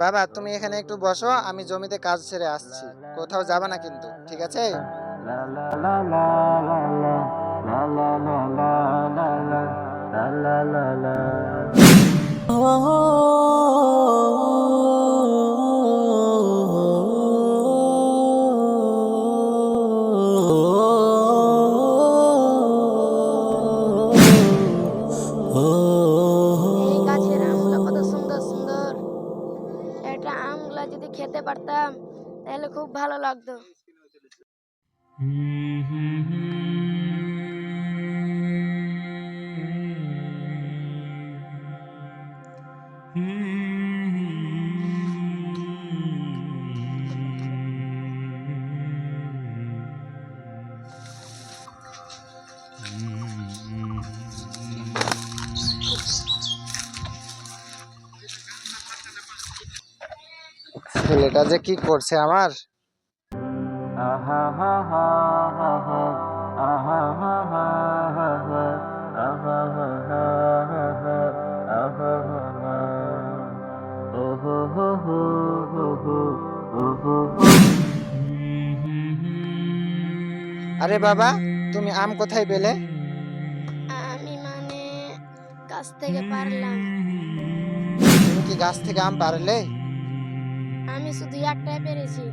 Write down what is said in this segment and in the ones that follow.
বাবা তুমি এখানে একটু বসো, আমি জমিতে কাজ সেরে আসছি। কোথাও যাবা না কিন্তু, ঠিক আছে? এই গাছের আমগুলো কত সুন্দর সুন্দর। এটা আমগুলা যদি খেতে পারতাম তাহলে খুব ভালো লাগতো। ছেলেটা যে কি করছে আমার। আরে বাবা, তুমি আম কোথায় পেলে? আমি মানে গাছ থেকে পারলাম। তুমি কি গাছ থেকে আম পারলে? আমি শুধু একটাই পেরেছি।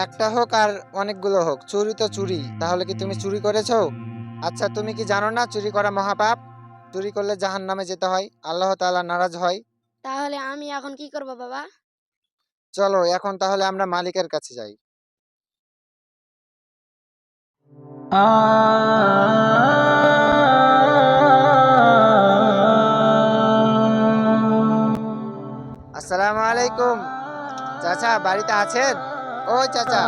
একটা হোক আর অনেকগুলো হোক, চুরি তো চুরি। তাহলে কি তুমি চুরি করেছো? আচ্ছা, তুমি কি জানো না চুরি করা মহাপাপ? চুরি করলে জাহান্নামে যেতে হয়, আল্লাহ তাআলা নারাজ হয়। তাহলে আমি এখন কি করব বাবা? চলো এখন তাহলে আমরা মালিকের কাছে যাই। আসসালামু আলাইকুম। চাচা বাড়িতে আছেন? ও চাচা।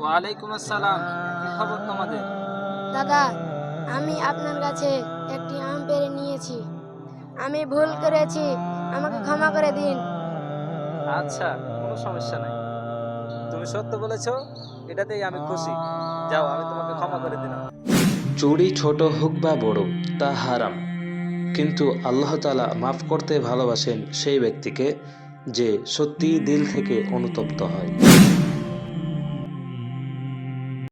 ওয়ালাইকুম আসসালাম। কি খবর তোমাদের? দাদা, আমি আপনার কাছে একটি আম পেড়ে নিয়েছি। আমি ভুল করেছি, আমাকে ক্ষমা করে দিন। আচ্ছা, কোনো সমস্যা নাই। তুমি সত্য বলেছো, এটাতেই আমি খুশি। যাও, আমি তোমাকে ক্ষমা করে দিলাম। চুরি ছোট হোক বা বড় তা হারাম, কিন্তু আল্লাহ তাআলা মাফ করতে ভালোবাসেন সেই ব্যক্তিকে যে সত্যিই দিল থেকে অনুতপ্ত হয়।